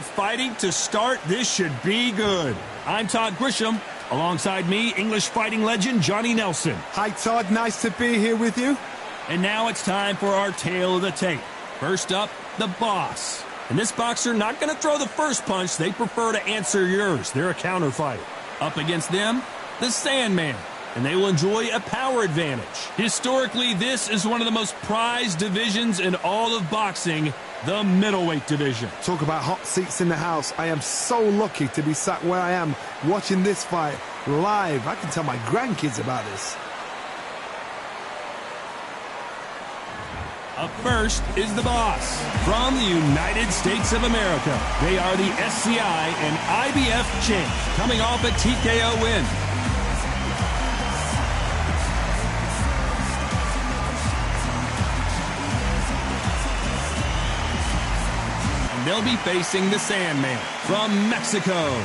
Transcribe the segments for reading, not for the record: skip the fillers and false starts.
Fighting to start, this should be good. I'm Todd Grisham. Alongside me, English fighting legend Johnny Nelson. Hi Todd, nice to be here with you. And now it's time for our tale of the tape. First up, the boss. And this boxer not going to throw the first punch. They prefer to answer yours. They're a counter fighter. Up against them, the Sandman. And they will enjoy a power advantage. Historically, this is one of the most prized divisions in all of boxing, the middleweight division. Talk about hot seats in the house. I am so lucky to be sat where I am watching this fight live. I can tell my grandkids about this. Up first is the boss from the United States of America. They are the SCI and IBF champs, coming off a TKO win. They'll be facing the Sandman from Mexico.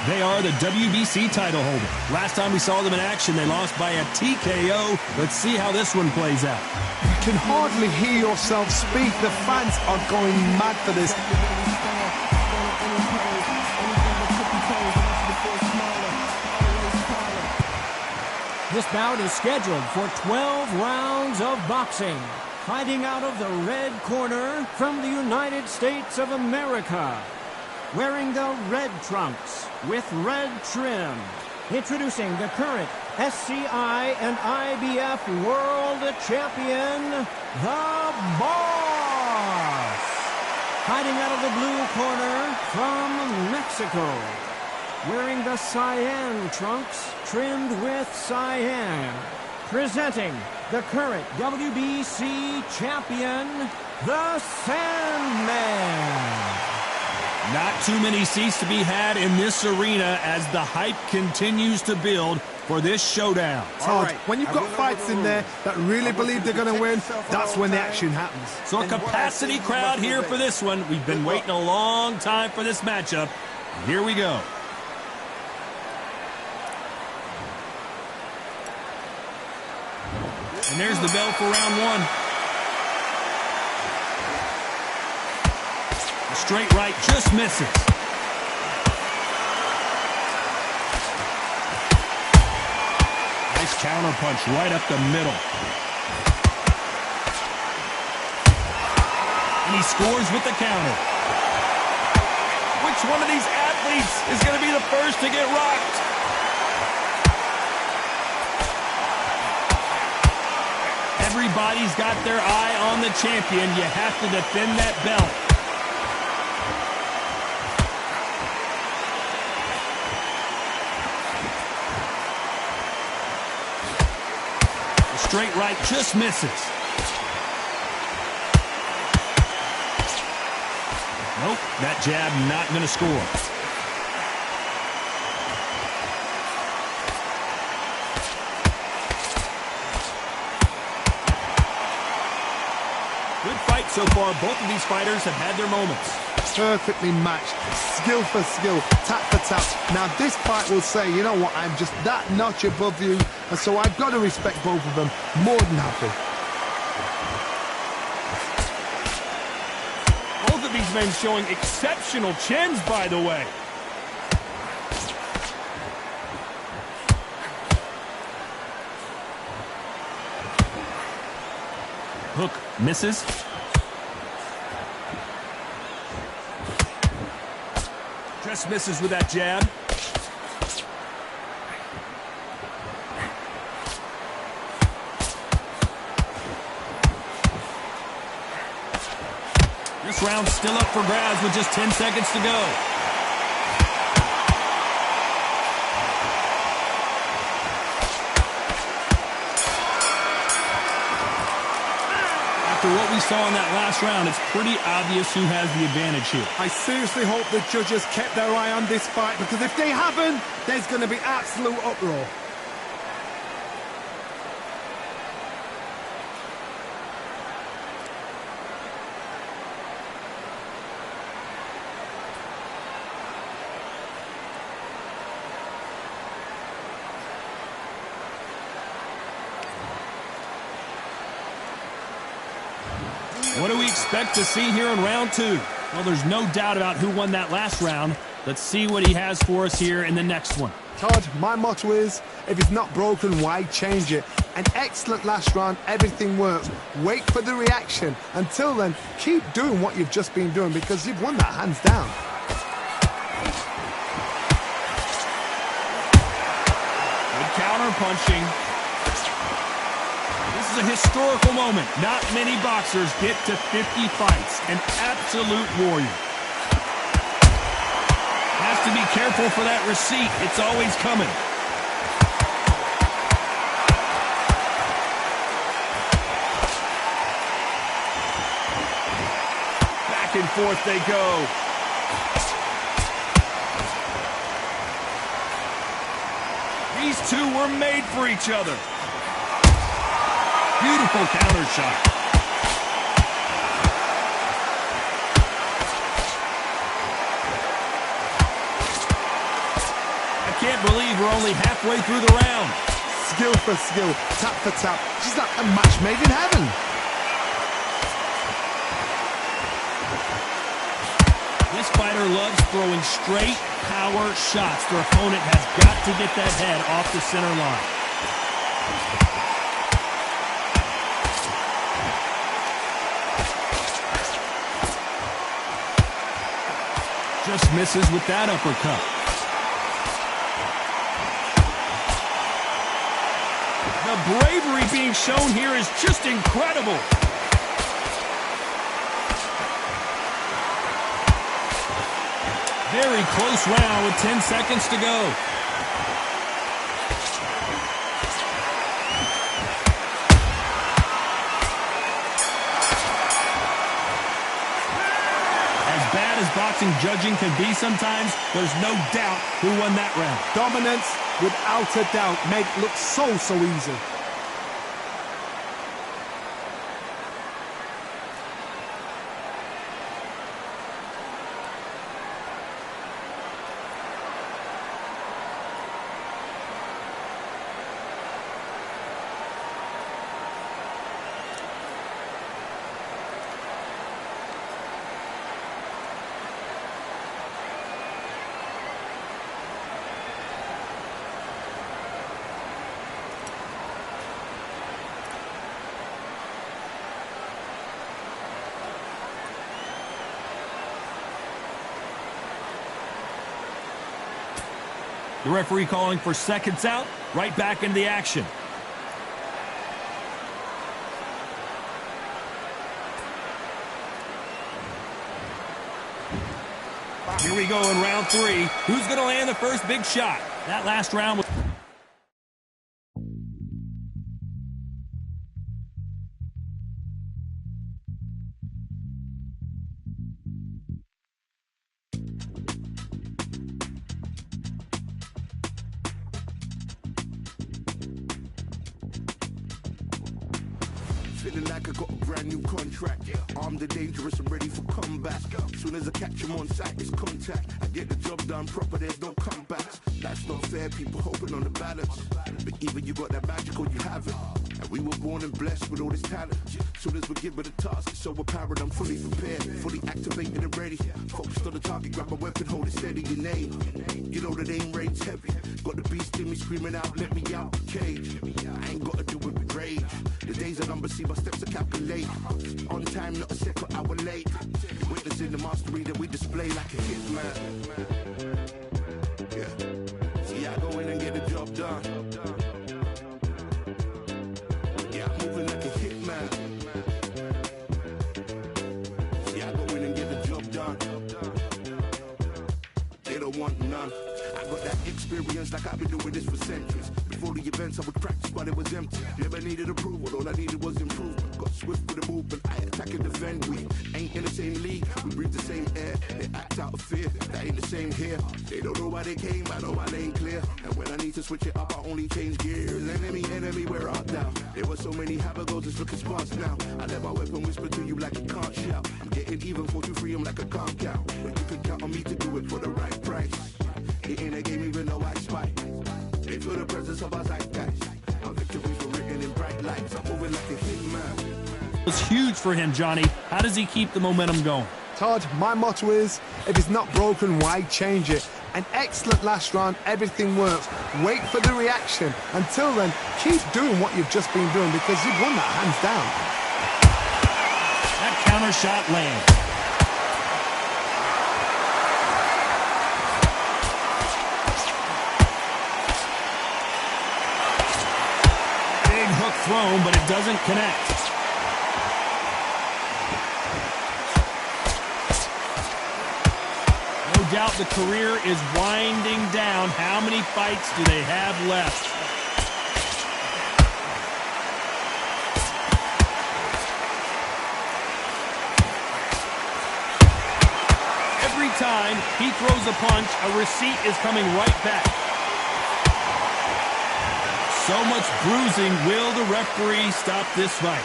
They are the WBC title holder. Last time we saw them in action, they lost by a TKO. Let's see how this one plays out. You can hardly hear yourself speak. The fans are going mad for this. This bout is scheduled for 12 rounds of boxing. Fighting out of the red corner from the United States of America. Wearing the red trunks with red trim. Introducing the current SCI and IBF World Champion, the Boss. Fighting out of the blue corner from Mexico. Wearing the cyan trunks trimmed with cyan. Presenting the current WBC champion, the Sandman. Not too many seats to be had in this arena as the hype continues to build for this showdown. Todd, when you've got fights in there that really believe they're going to win, that's when the action happens. So a capacity crowd here for this one. We've been waiting a long time for this matchup. Here we go. And there's the bell for round one. A straight right just misses. Nice counter punch right up the middle. And he scores with the counter. Which one of these athletes is going to be the first to get rocked? Everybody's got their eye on the champion. You have to defend that belt. The straight right just misses. Nope, that jab not going to score. Good fight so far. Both of these fighters have had their moments. Perfectly matched. Skill for skill. Tap for tap. Now this fight will say, you know what, I'm just that notch above you. And so I've got to respect both of them. More than happy. Both of these men showing exceptional chins, by the way. Hook misses. Just misses with that jab. This round's still up for grabs with just 10 seconds to go. After what we saw in that last round, it's pretty obvious who has the advantage here. I seriously hope the judges kept their eye on this fight, because if they haven't, there's going to be absolute uproar. What do we expect to see here in round two? Well, there's no doubt about who won that last round. Let's see what he has for us here in the next one. Todd, my motto is, if it's not broken, why change it? An excellent last round, everything works. Wait for the reaction. Until then, keep doing what you've just been doing because you've won that hands down. Good counter punching. This is a historical moment. Not many boxers get to 50 fights. An absolute warrior. Has to be careful for that receipt. It's always coming. Back and forth they go. These two were made for each other. Beautiful counter shot. I can't believe we're only halfway through the round. Skill for skill, tap for tap. She's like a match made in heaven. This fighter loves throwing straight power shots. Their opponent has got to get that head off the center line. Just misses with that uppercut. The bravery being shown here is just incredible. Very close round with 10 seconds to go. As bad as boxing judging can be sometimes, there's no doubt who won that round. Dominance, without a doubt, made it look so easy. The referee calling for seconds out, right back into the action. Here we go in round 3. Who's going to land the first big shot? That last round was... Feeling like I got a brand new contract. Armed and dangerous and ready for combat. Soon as I catch him on sight, it's contact. I get the job done proper, there's no comebacks. Life's not fair, people hoping on the balance. But either you got that magic or you haven't. And we were born and blessed with all this talent. Soon as we give it a task, it's so apparent I'm fully prepared, fully activated and ready. Focused on the target, grab my weapon, hold it steady, your name. You know the aim range heavy. Got the beast in me screaming out, let me out the cage. I ain't gotta do it with rage. The days are numbered, see my steps are calculate. On time, not a second hour late. Witnessing the mastery that we display like a hitman. Yeah. See, I go in and get the job done. Yeah, I'm moving like a hitman. See, I go in and get the job done. They don't want none. I got that experience like I've been doing this for centuries. Before the events I would practice but it was empty. Never needed approval, all I needed was improvement. Got swift with the movement, I attack and defend. We ain't in the same league, we breathe the same air. They act out of fear, that ain't the same here. They don't know why they came, I know my lane clear. And when I need to switch it up, I only change gears. Enemy, we're out down. There were so many habagos, it's looking sparse now. I let my weapon whisper to you like you can't shout. I'm getting even 4-2-3, I'm like a calm count. But you can count on me to do it for the right price. It ain't a game even though I spite. They feel the presence of our zeitgeist. Our victories were written in bright lights. I'm moving like a hitman. It was huge for him, Johnny. How does he keep the momentum going? Todd, my motto is, if it's not broken, why change it? An excellent last round, everything works. Wait for the reaction. Until then, keep doing what you've just been doing because you've won that hands down. That counter shot lands. Big hook thrown, but it doesn't connect. No doubt the career is winding down. How many fights do they have left? Every time he throws a punch, a receipt is coming right back. So much bruising. Will the referee stop this fight?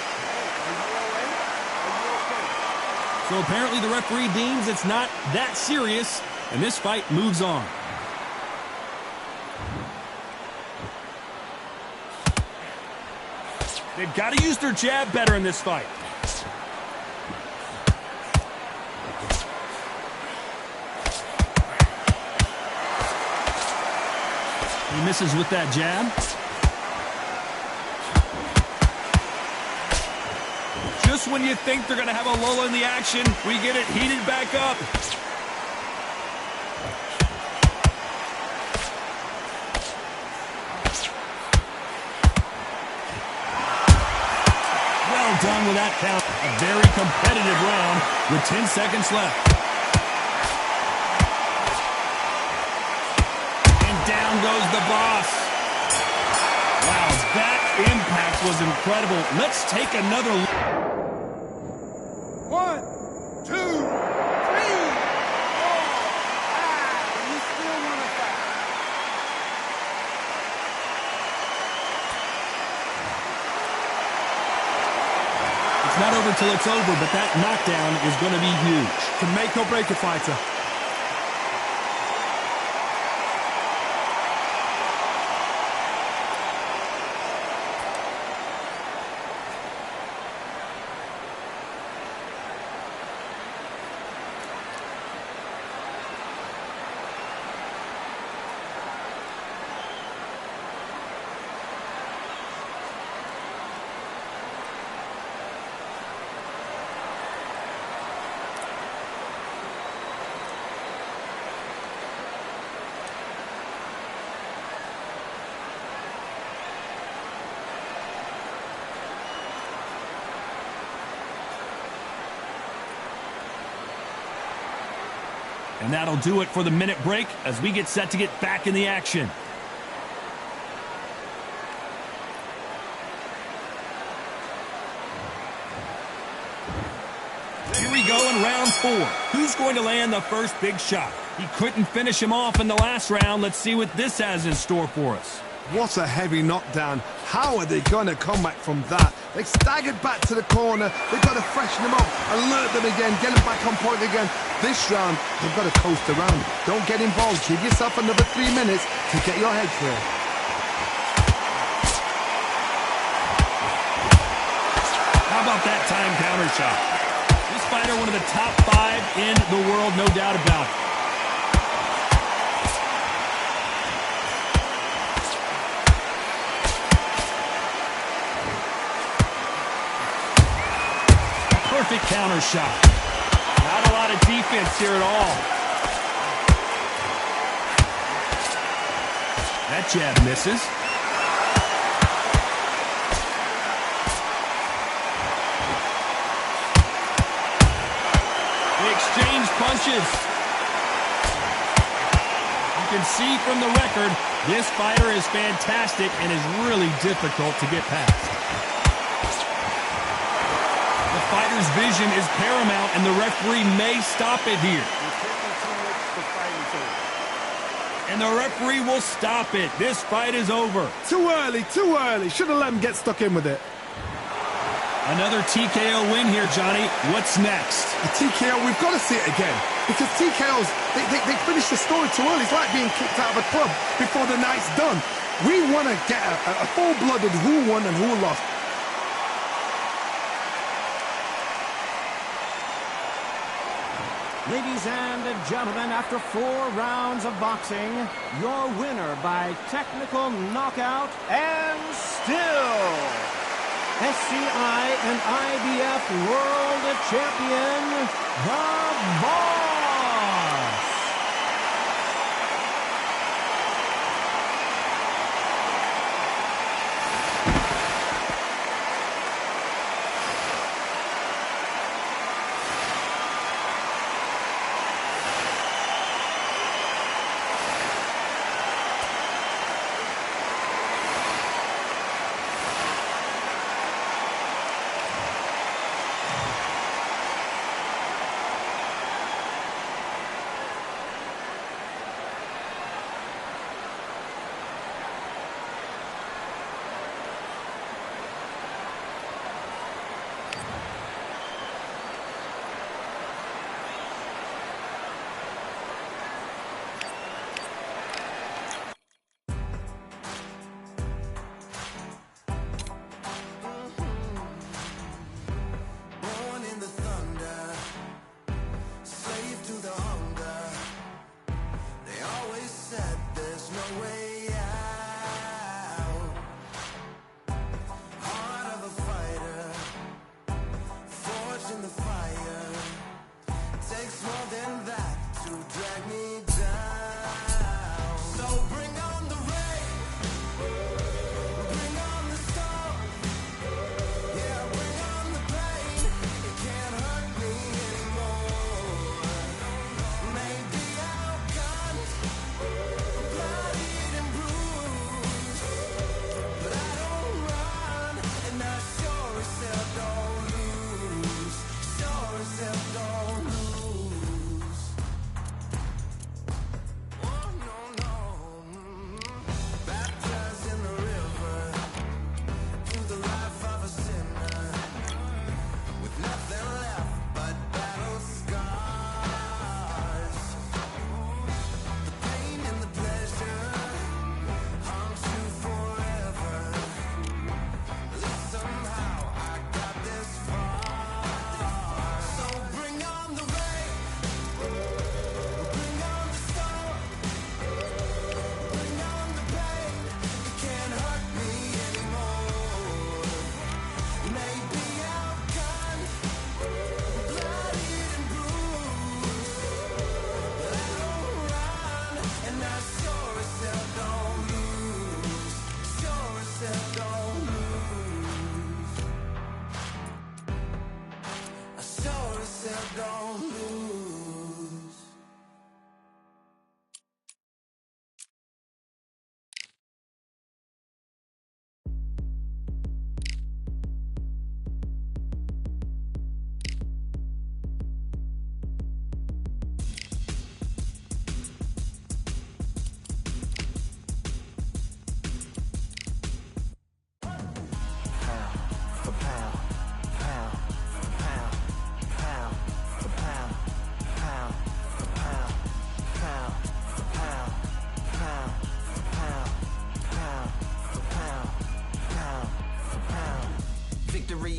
So apparently the referee deems it's not that serious, and this fight moves on. They've got to use their jab better in this fight. He misses with that jab. Just when you think they're going to have a lull in the action, we get it heated back up. Well done with that count. A very competitive round with 10 seconds left. And down goes the boss. Wow, that impact was incredible. Let's take another look. 1, 2, 3, 4, 5. You still want to fight? It's not over till it's over, but that knockdown is going to be huge. Can make or break a fighter. And that'll do it for the minute break as we get set to get back in the action. Here we go in round 4. Who's going to land the first big shot? He couldn't finish him off in the last round. Let's see what this has in store for us. What a heavy knockdown. How are they going to come back from that? They staggered back to the corner. They've got to freshen them up, alert them again, get them back on point again. This round, they've got to coast around. Don't get involved. Give yourself another 3 minutes to get your head clear. How about that time counter shot? This fighter, one of the top 5 in the world, no doubt about it. Perfect counter shot. Not a lot of defense here at all. That jab misses. They exchange punches. You can see from the record, this fighter is fantastic and is really difficult to get past. The fighter's vision is paramount, and the referee may stop it here. And the referee will stop it. This fight is over. Too early, too early. Should have let him get stuck in with it. Another TKO win here, Johnny. What's next? A TKO, we've got to see it again. Because TKOs, they finish the story too early. It's like being kicked out of a club before the night's done. We want to get a full-blooded who won and who lost. Ladies and gentlemen, after 4 rounds of boxing, your winner by technical knockout and still SCI and IBF World Champion, The Boss.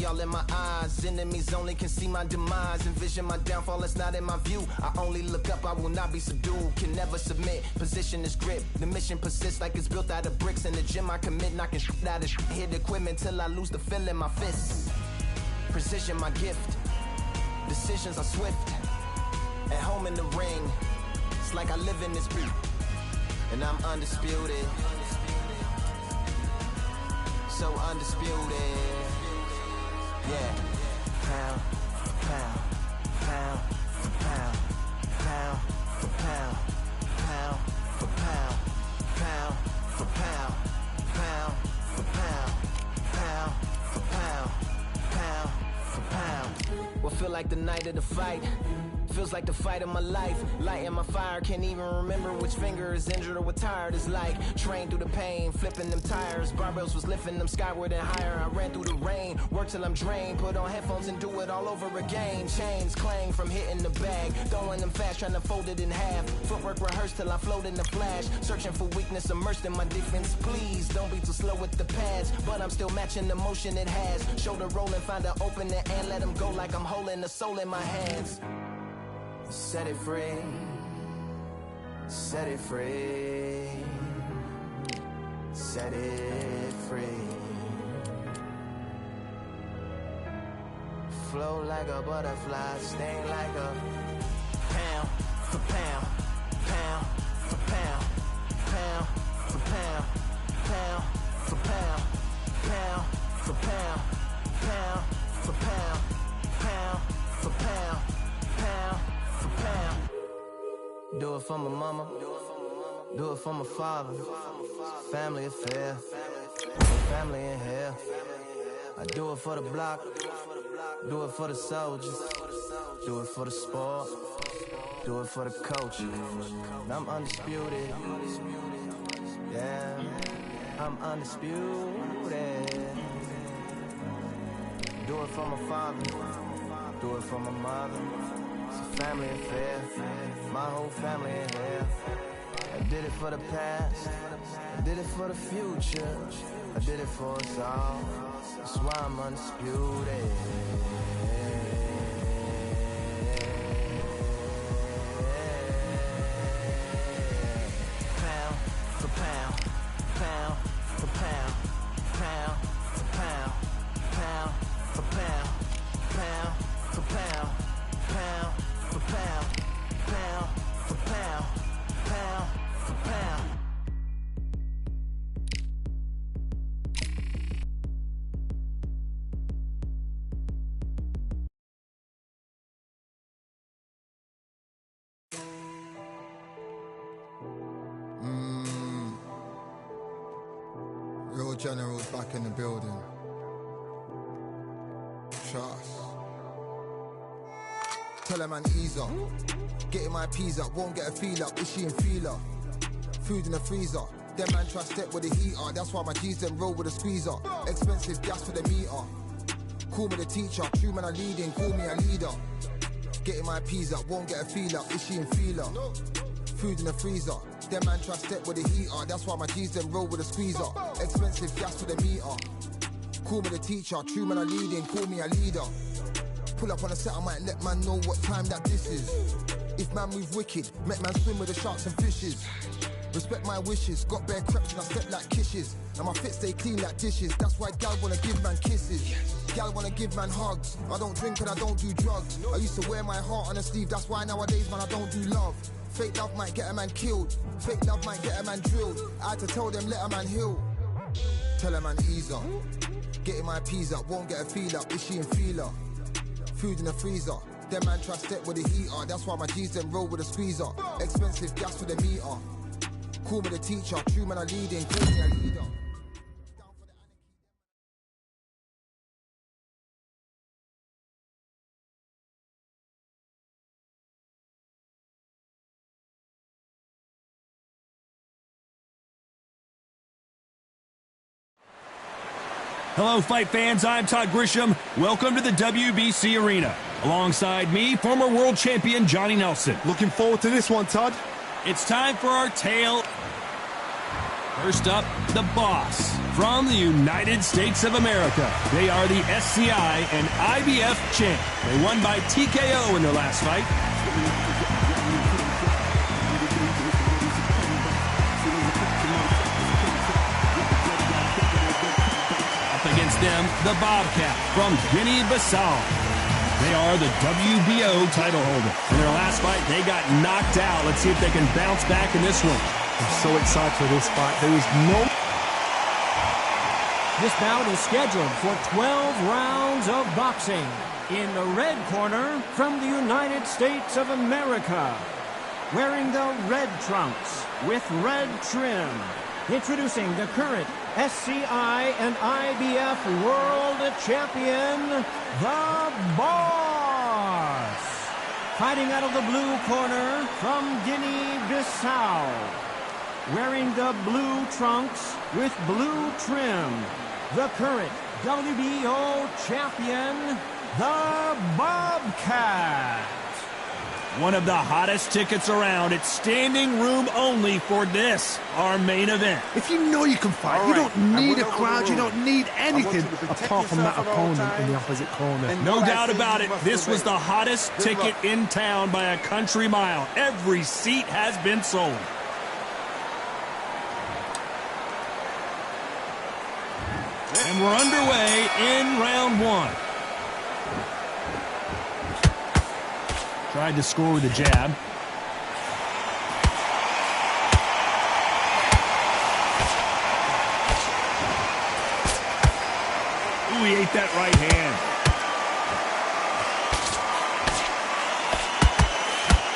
All in my eyes, enemies only can see my demise. Envision my downfall, it's not in my view. I only look up, I will not be subdued. Can never submit, position is grip. The mission persists like it's built out of bricks. In the gym I commit, knocking shit out of shit. Hit equipment till I lose the feel in my fists. Precision my gift, decisions are swift. At home in the ring, it's like I live in this beat. And I'm undisputed, so undisputed. Yeah. Pound for pound, pound for pound, pound for pound, pound for pound, pound for pound, pound for pound, pound for pound, pound for pound. What feel like the night of the fight? Feels like the fight of my life. Lighting my fire, can't even remember which finger is injured or what tired is like. Trained through the pain, flipping them tires. Barbells was lifting them skyward and higher. I ran through the rain, worked till I'm drained. Put on headphones and do it all over again. Chains clang from hitting the bag. Throwing them fast, trying to fold it in half. Footwork rehearsed till I float in the flash. Searching for weakness, immersed in my defense. Please, don't be too slow with the pads. But I'm still matching the motion it has. Shoulder rolling, find an opening and let them go like I'm holding the soul in my hands. Set it free. Set it free. Set it free. Flow like a butterfly, sting like a pound for pound, pound for pound, pound for pound, pound for pound, pound for pound, pound for pound, pound for pound, pound for pound. Do it for my mama, do it for my father. Family affair, family in here. I do it for the block, do it for the soldiers, do it for the sport, do it for the coach. I'm undisputed, yeah, I'm undisputed. Do it for my father, do it for my mother. It's a family affair, my whole family in here. I did it for the past, I did it for the future, I did it for us all. That's why I'm undisputed. Pound for pound, pound for pound, pound for pound, pound for pound, pound for pound, pound for pound, pound for pound, pound for pound. Real generals back in the building. Trust. Tell a man ease up. Getting my peas up, won't get a feel up. Is she in feeler? Food in the freezer. Them man try step with the heater. That's why my G's them roll with a squeezer. Expensive gas for the meter. Call me the teacher. True man I leading, call me a leader. Getting my peas up, won't get a feel up. Is she in feeler? Food in the freezer. Them man try step with the heater. That's why my G's them roll with a squeezer. Expensive gas for the meter. Call me the teacher. True man I leading, call me a leader. Pull up on a set, I might let man know what time that this is. If man move wicked, make man swim with the sharks and fishes. Respect my wishes, got bare creps and I step like kisses. And my fit stay clean like dishes. That's why gal wanna give man kisses. Gal wanna give man hugs. I don't drink and I don't do drugs. I used to wear my heart on a sleeve. That's why nowadays man I don't do love. Fake love might get a man killed. Fake love might get a man drilled. I had to tell them let a man heal. Tell a man ease up. Getting my peas up, won't get a feel up. Is she in feeler? Food in the freezer. Them man try step with the heater. That's why my G's them roll with a squeezer. Expensive gas for the meter. Call me the teacher. True man I leading, call me a leader. Hello, fight fans. I'm Todd Grisham. Welcome to the WBC Arena. Alongside me, former world champion Johnny Nelson. Looking forward to this one, Todd. It's time for our tale. First up, the Boss from the United States of America. They are the SCI and IBF champ. They won by TKO in their last fight. Against them, the Bobcat from Guinea-Bissau. They are the WBO title holder. In their last fight, they got knocked out. Let's see if they can bounce back in this one. I'm so excited for this fight. There is no... This bout is scheduled for 12 rounds of boxing. In the red corner, from the United States of America, wearing the red trunks with red trim, introducing the current SCI and IBF World Champion, the Boss. Fighting out of the blue corner from Guinea-Bissau, wearing the blue trunks with blue trim, the current WBO Champion, the Bobcat. One of the hottest tickets around. It's standing room only for this, our main event. If you know you can fight, you don't need a crowd, you don't need anything apart from that opponent in the opposite corner. No doubt about it, this was the hottest ticket in town by a country mile. Every seat has been sold. And we're underway in round one. Tried to score with a jab. Ooh, he ate that right hand.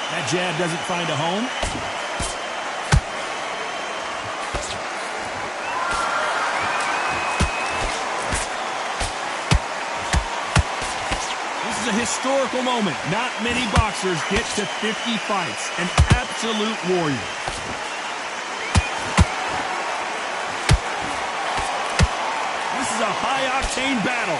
That jab doesn't find a home. This is a historical moment. Not many boxers get to 50 fights. An absolute warrior. This is a high-octane battle.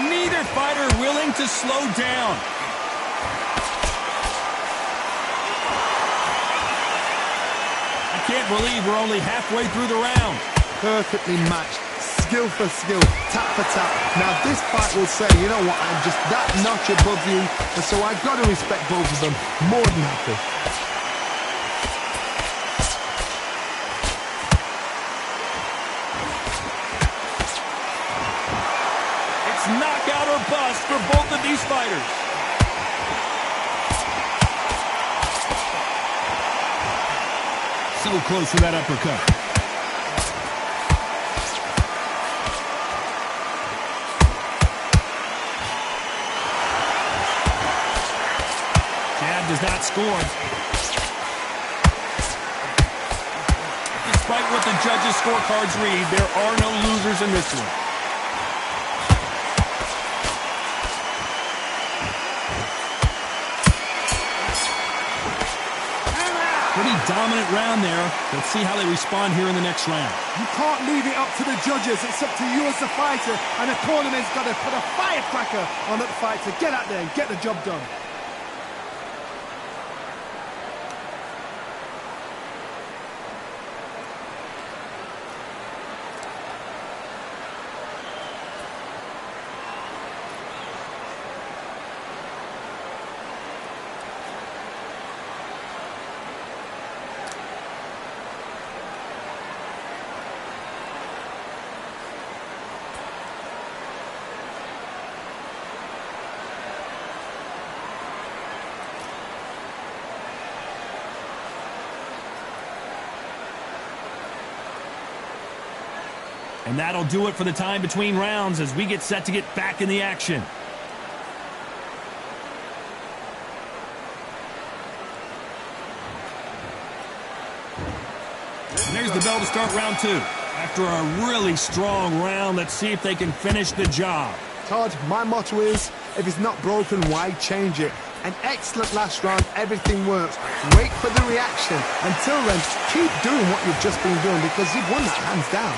Neither fighter willing to slow down. I can't believe we're only halfway through the round. Perfectly matched, skill for skill, tap for tap. Now this fight will say, you know what, I'm just that notch above you, and so I've got to respect both of them. More than happy. It's knockout or bust for both of these fighters. So close for that uppercut. Jab does not score. Despite what the judges' scorecards read, there are no losers in this one. Pretty dominant round there. Let's see how they respond here in the next round. You can't leave it up to the judges. It's up to you as the fighter, and the tournament's got to put a firecracker on that fight to get out there and get the job done. And that'll do it for the time between rounds as we get set to get back in the action. And there's the bell to start round two. After a really strong round, let's see if they can finish the job. Todd, my motto is, if it's not broken, why change it? An excellent last round, everything works. Wait for the reaction. Until then, keep doing what you've just been doing because you've won that hands down.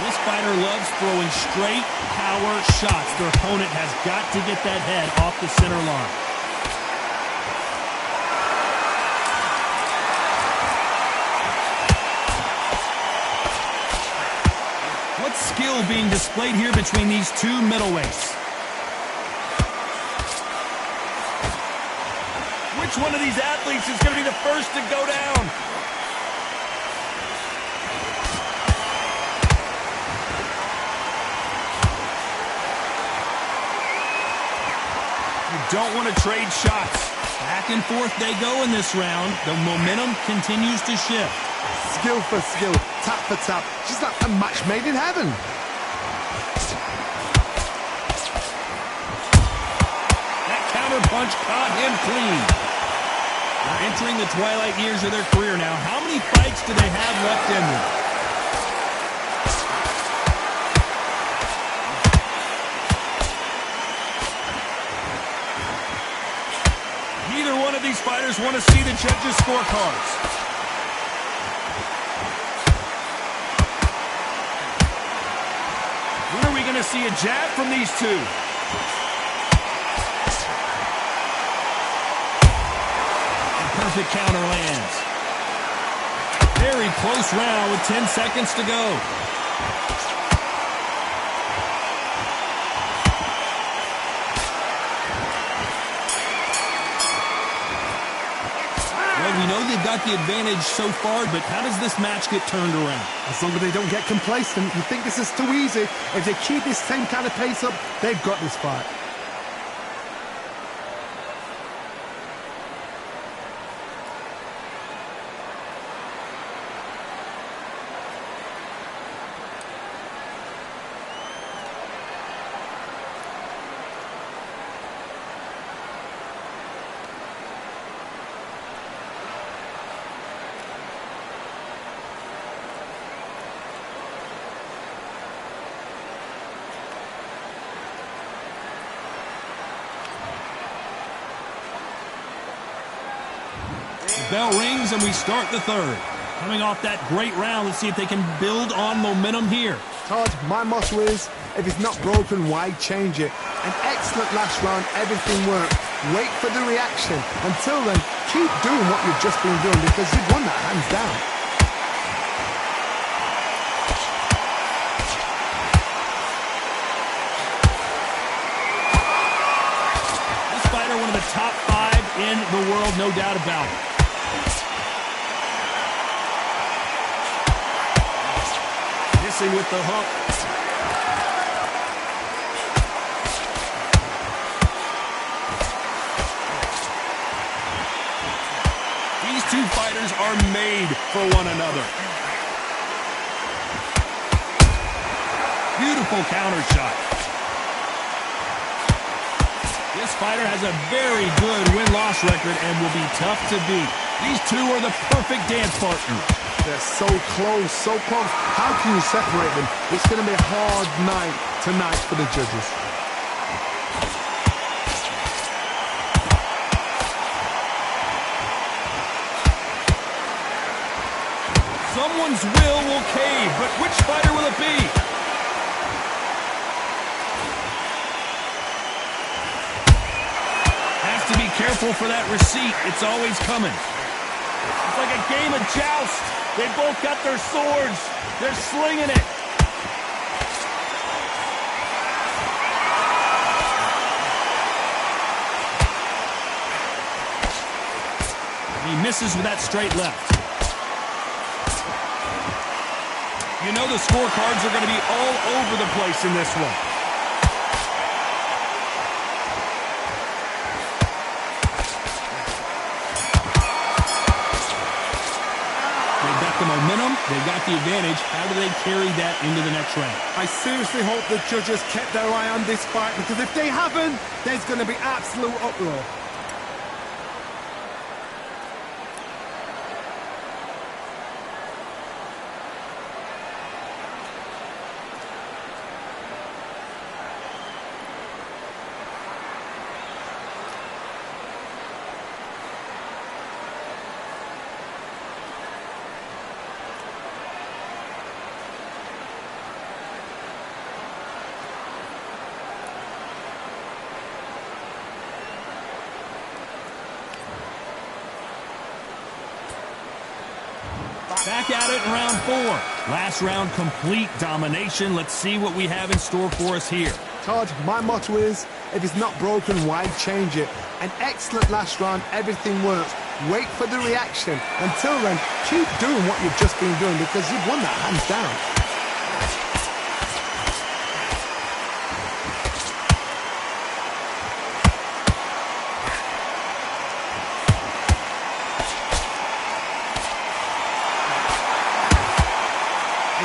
This fighter loves throwing straight power shots. Their opponent has got to get that head off the center line. What skill being displayed here between these two middleweights? Which one of these athletes is going to be the first to go down? Don't want to trade shots. Back and forth they go in this round. The momentum continues to shift. Skill for skill, tap for tap. Just like a match made in heaven. That counter punch caught him clean. They're entering the twilight years of their career now. How many fights do they have left in them? Neither one of these fighters want to see the judges' scorecards. When are we going to see a jab from these two? Perfect counter lands. Very close round with 10 seconds to go. Well, we know they've got the advantage so far, but how does this match get turned around? As long as they don't get complacent, you think this is too easy. If they keep this same kind of pace up, they've got this fight. Bell rings and we start the third. Coming off that great round, let's see if they can build on momentum here. Todd, my motto is, if it's not broken, why change it? An excellent last round, everything worked. Wait for the reaction. Until then, keep doing what you've just been doing because you've won that hands down. This fighter, one of the top 5 in the world, no doubt about it. With the hook. These two fighters are made for one another. Beautiful counter shot. This fighter has a very good win-loss record and will be tough to beat. These two are the perfect dance partners. They're so close, so close. How can you separate them? It's going to be a hard night tonight for the judges. Someone's will cave, but which fighter will it be? Has to be careful for that receipt. It's always coming. It's like a game of joust. They both got their swords. They're slinging it. He misses with that straight left. You know the scorecards are going to be all over the place in this one. The momentum, they've got the advantage. How do they carry that into the next round? I seriously hope the judges kept their eye on this fight because if they haven't, there's going to be absolute uproar. Back at it in round 4. Last round, complete domination. Let's see what we have in store for us here. Todd, my motto is, if it's not broken, why change it? An excellent last round, everything works. Wait for the reaction. Until then, keep doing what you've just been doing because you've won that hands down.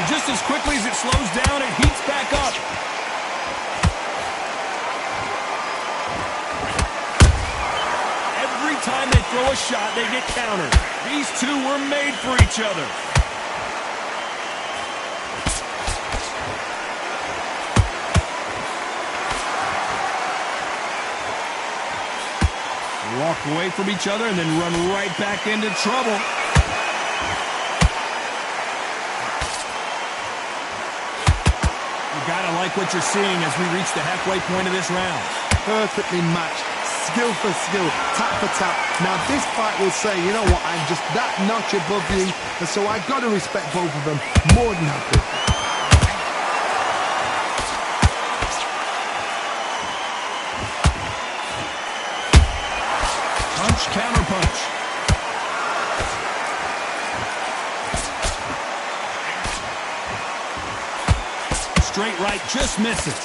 Just as quickly as it slows down, it heats back up. Every time they throw a shot, they get countered. These two were made for each other. walk away from each other and then run right back into trouble. You gotta like what you're seeing as we reach the halfway point of this round. Perfectly matched, skill for skill, tap for tap. Now this fight will say, you know what, I'm just that notch above you, and so I've got to respect both of them. More than happy. Punch, counter punch. Straight right just misses.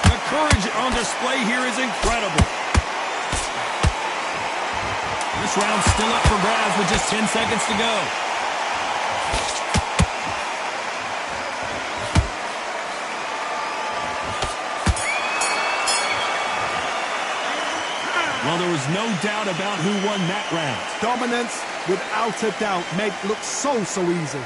The courage on display here is incredible. This round's still up for grabs with just 10 seconds to go. Well, there was no doubt about who won that round. Dominance, without a doubt, made it look so easy.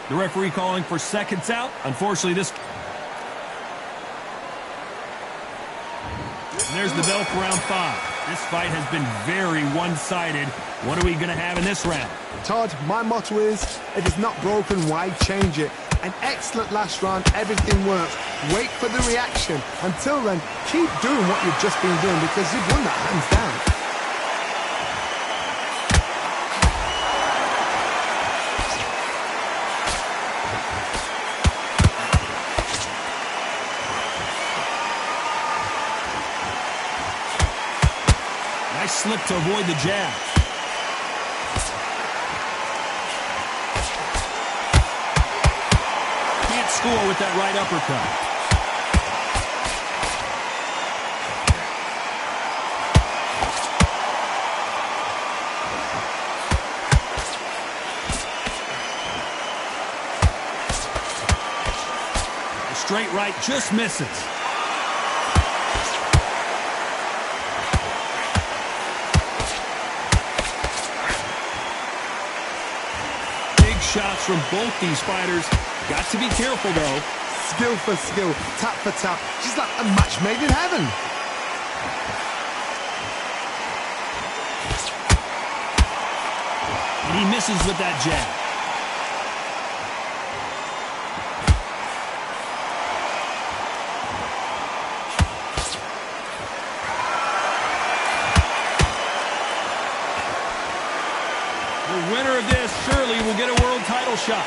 The referee calling for seconds out. Unfortunately, this... And there's the bell for round 5. This fight has been very one-sided. What are we going to have in this round? Todd, my motto is, if it's not broken, why change it? An excellent last round, everything works. Wait for the reaction. Until then, keep doing what you've just been doing because you've won that hands down. Slip to avoid the jab. Can't score with that right uppercut. The straight right just misses. Shots from both these fighters. Got to be careful, though. Skill for skill, tap for tap. She's like a match made in heaven. And he misses with that jab. The winner of this surely will get a world title shot.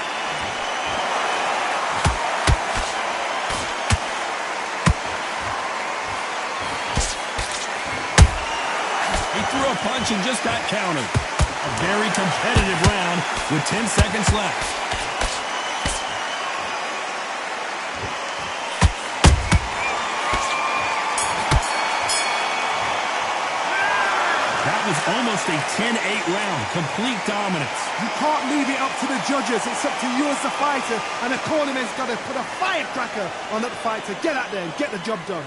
He threw a punch and just got countered. A very competitive round with 10 seconds left. That was almost a 10-8 round, complete dominance. You can't leave it up to the judges. It's up to you as the fighter, and the cornerman's got to put a firecracker on that fight to get out there and get the job done.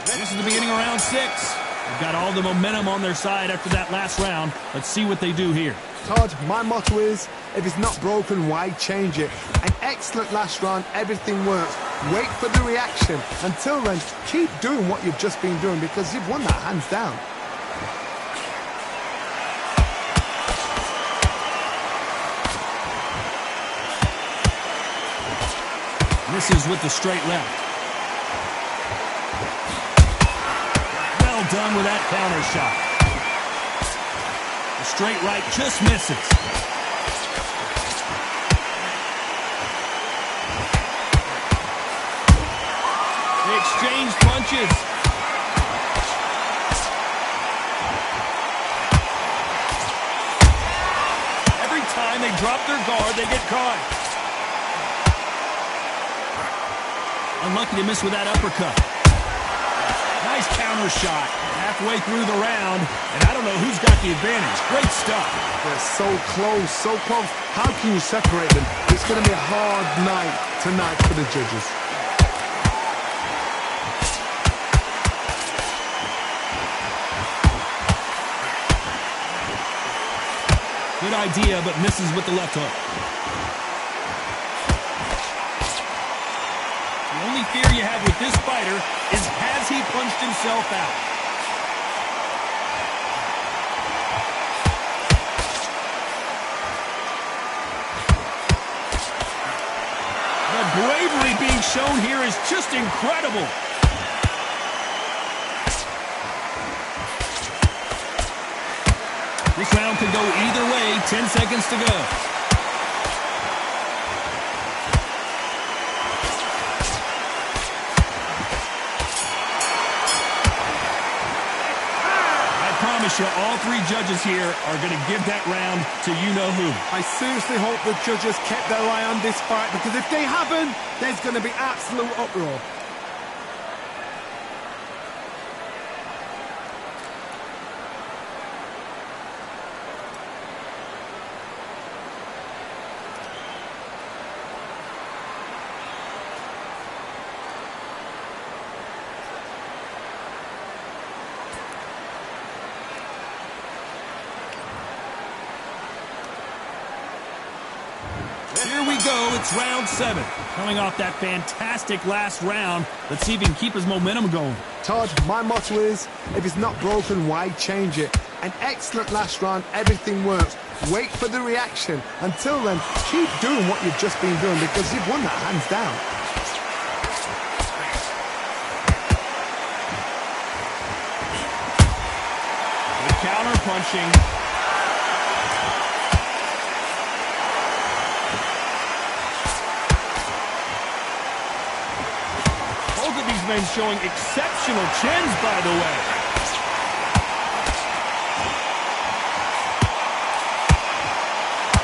This is the beginning of round 6. They've got all the momentum on their side after that last round. Let's see what they do here. Todd, my motto is, if it's not broken, why change it? An excellent last round, everything works. Wait for the reaction. Until then, keep doing what you've just been doing because you've won that hands down. Misses with the straight left. Well done with that counter shot. The straight right just misses. They exchange punches. Every time they drop their guard, they get caught. Unlucky to miss with that uppercut. Nice counter shot. Halfway through the round, and I don't know who's got the advantage. Great stuff. They're so close, so close. How can you separate them? It's going to be a hard night tonight for the judges. Good idea, but misses with the left hook. The only fear you have with this fighter is has he punched himself out? The bravery being shown here is just incredible. This round could go either way. 10 seconds to go. I promise you, all three judges here are going to give that round to you-know-who. I seriously hope the judges kept their eye on this fight, because if they haven't, there's going to be absolute uproar. Here we go. It's round 7. Coming off that fantastic last round, let's see if he can keep his momentum going. Todd, my motto is, if it's not broken, why change it? An excellent last round, everything works. Wait for the reaction. Until then, keep doing what you've just been doing because you've won that hands down. Good counter punching. Men showing exceptional chins, by the way.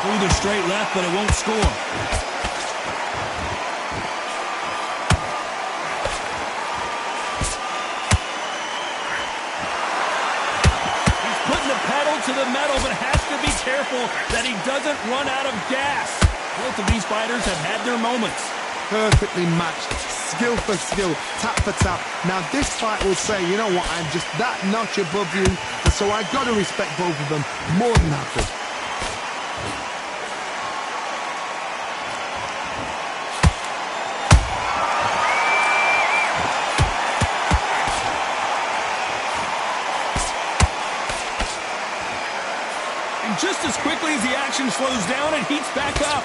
Through the straight left, but it won't score. He's putting the pedal to the metal, but has to be careful that he doesn't run out of gas. Both of these fighters have had their moments. Perfectly matched, skill for skill, tap for tap. Now this fight will say, you know what, I'm just that notch above you, and so I've got to respect both of them more than happy. And just as quickly as the action slows down, it heats back up.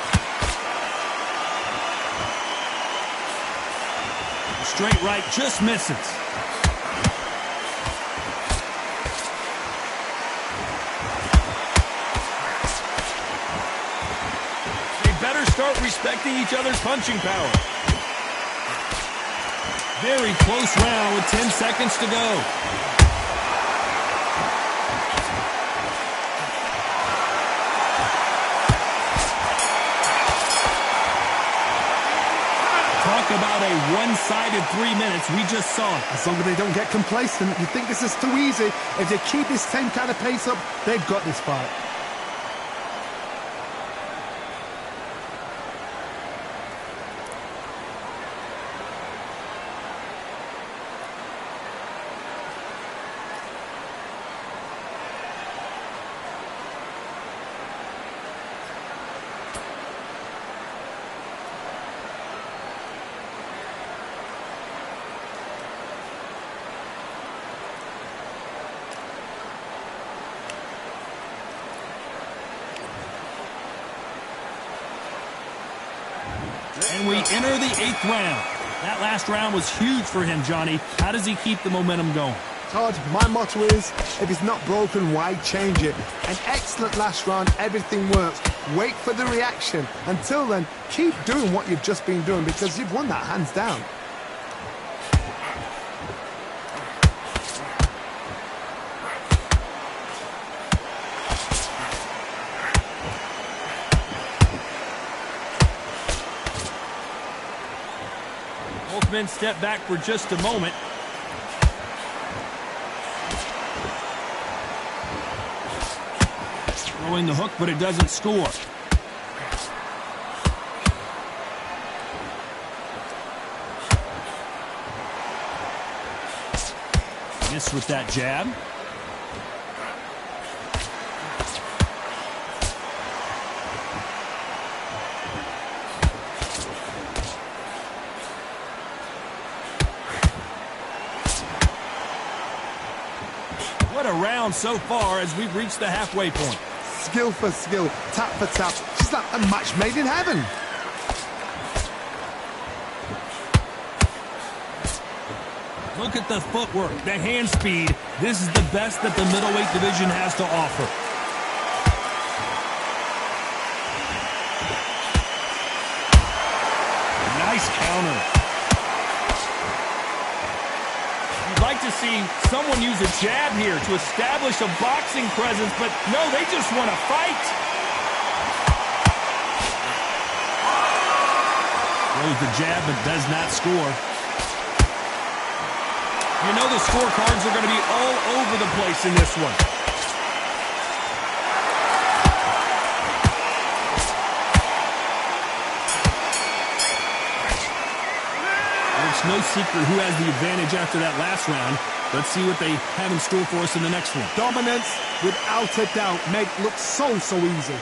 Straight right just misses. They better start respecting each other's punching power. Very close round with 10 seconds to go. Talk about a one-sided 3 minutes. We just saw it. As long as they don't get complacent, you think this is too easy. If they keep this same kind of pace up, they've got this fight. And we enter the 8th round. That last round was huge for him, Johnny. How does he keep the momentum going? Todd, my motto is, if it's not broken, why change it? An excellent last round, everything works. Wait for the reaction. Until then, keep doing what you've just been doing because you've won that hands down. Both men step back for just a moment. Throwing the hook, but it doesn't score. Missed with that jab. What a round so far as we've reached the halfway point. Skill for skill, tap for tap. She's like a match made in heaven. Look at the footwork, the hand speed. This is the best that the middleweight division has to offer. Nice counter. You'd like to see someone use a jab here to establish a boxing presence, but no, they just want to fight. Throws the jab but does not score. You know the scorecards are going to be all over the place in this one. It's no secret who has the advantage after that last round. Let's see what they have in store for us in the next one. Dominance, without a doubt, make look so easy.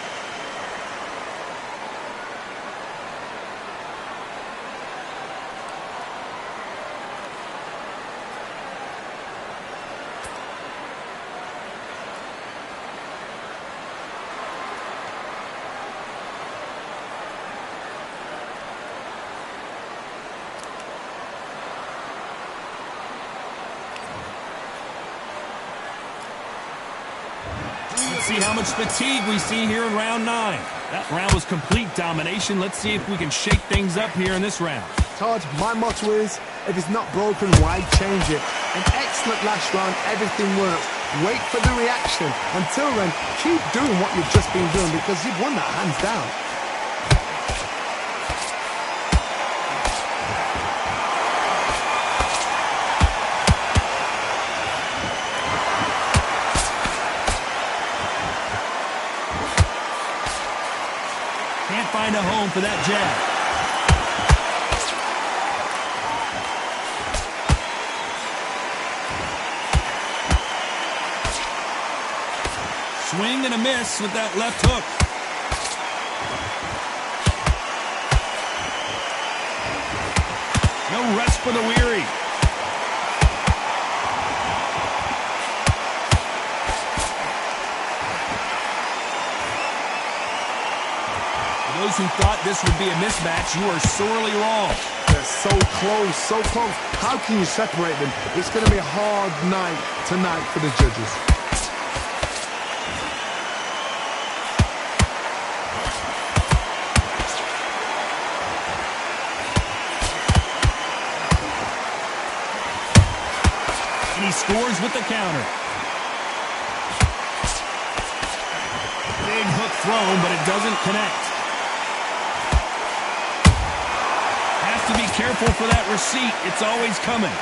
See how much fatigue we see here in round 9. That round was complete domination. Let's see if we can shake things up here in this round. Todd, my motto is, if it's not broken, why change it? An excellent last round, everything works. Wait for the reaction. Until then, keep doing what you've just been doing because you've won that hands down. Can't find a home for that jab. Swing and a miss with that left hook. No rest for the weary. Those who thought this would be a mismatch, you are sorely wrong. They're so close, so close. How can you separate them? It's going to be a hard night tonight for the judges. And he scores with the counter. Big hook thrown, but it doesn't connect. To be careful for that receipt. It's always coming.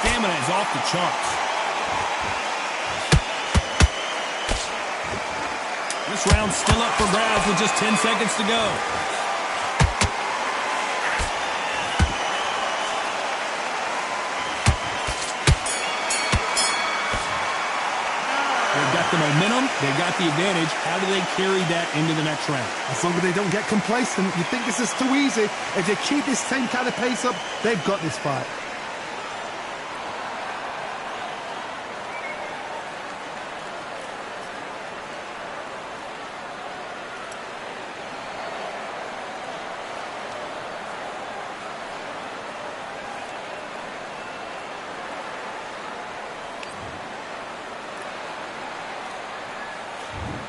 Stamina is off the charts. This round's still up for grabs with just 10 seconds to go. They've got the momentum, they've got the advantage. How do they carry that into the next round? As long as they don't get complacent, you think this is too easy. If they keep this same kind of pace up, they've got this fight.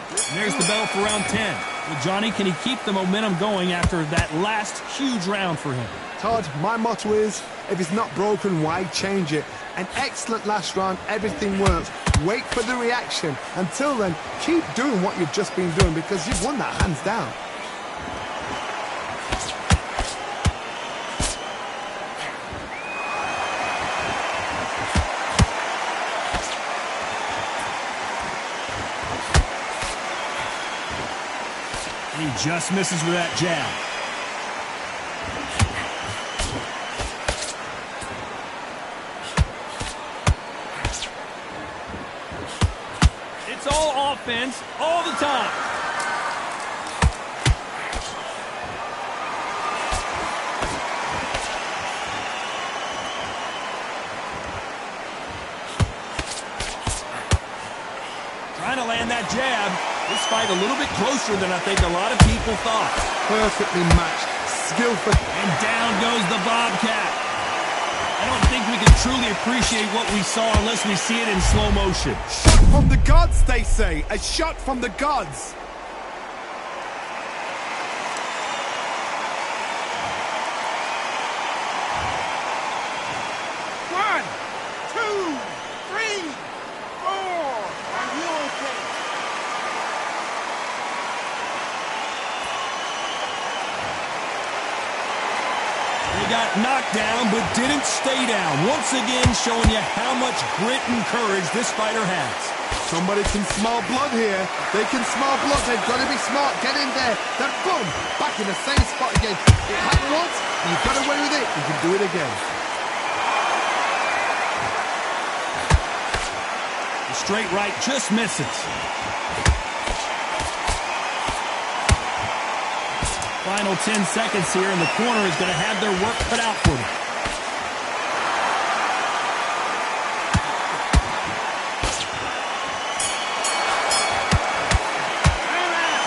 And there's the bell for round 10. Well, Johnny, can he keep the momentum going after that last huge round for him? Todd, my motto is, if it's not broken, why change it? An excellent last round, everything works. Wait for the reaction. Until then, keep doing what you've just been doing because you've won that hands down. And he just misses with that jab. It's all offense all the time. Trying to land that jab. This fight a little bit closer than I think a lot of people thought. Perfectly matched, skillful. And down goes the Bobcat. I don't think we can truly appreciate what we saw unless we see it in slow motion. Shot from the gods, they say. A shot from the gods. One, two, three, four. Are you okay? They got knocked down but didn't stay down. Once again showing you how much grit and courage this fighter has. Somebody can smell blood here. They can smell blood. They've got to be smart. Get in there. Then boom, back in the same spot again. It happened once, and you got away with it. You can do it again. The straight right just misses. Final 10 seconds here, and the corner is going to have their work cut out for them.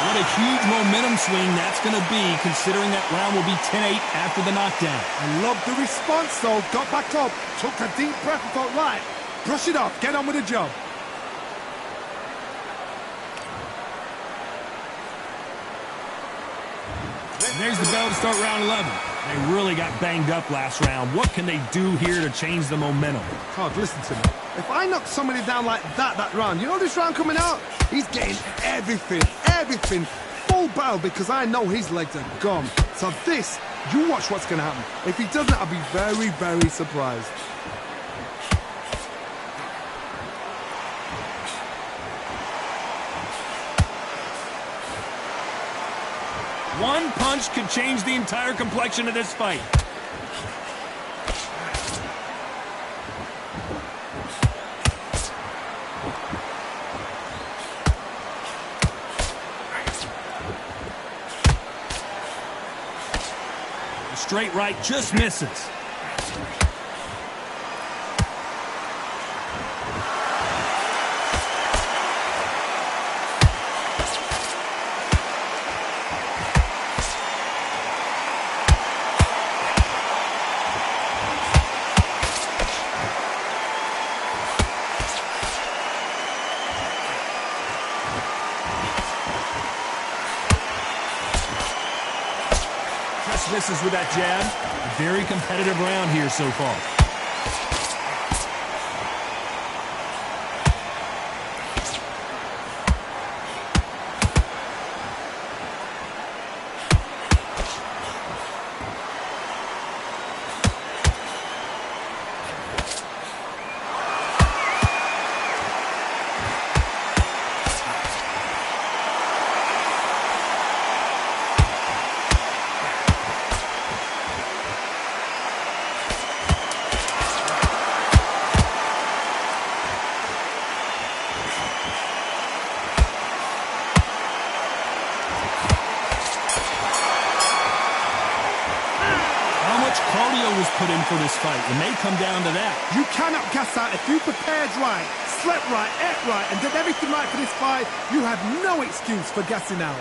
What a huge momentum swing that's going to be, considering that round will be 10-8 after the knockdown. I love the response, though. Got back up, took a deep breath and thought, right, brush it off, get on with the job. There's the bell to start round 11. They really got banged up last round. What can they do here to change the momentum? Todd, listen to me. If I knock somebody down like that round, you know this round coming out? He's getting everything, full barrel because I know his legs are gone. So this, you watch what's going to happen. If he doesn't, I'll be very, very surprised. One punch could change the entire complexion of this fight. The straight right just misses. Misses with that jab. A very competitive round here so far. Cardio was put in for this fight. It may come down to that. You cannot gas out. If you prepared right, slept right, ate right, and did everything right for this fight, you have no excuse for gassing out.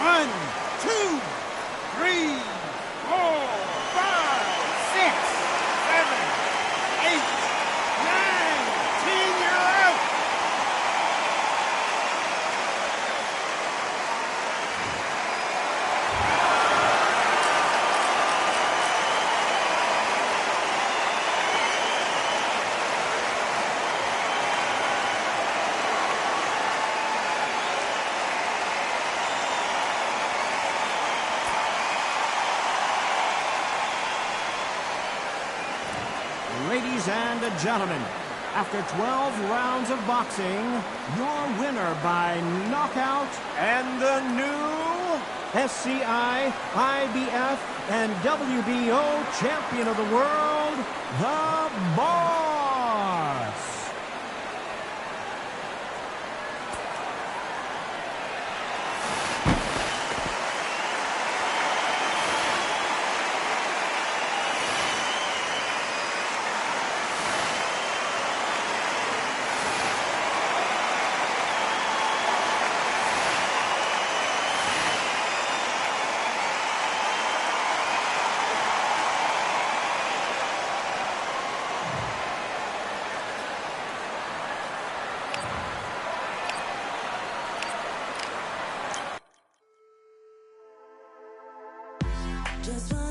1, 2, 3, 4, 5, 6, 7, 8, 9, 10. You're out. Ladies and gentlemen, after 12 rounds of boxing, your winner by knockout and the new SCI, IBF, and WBO champion of the world, the Boss. Just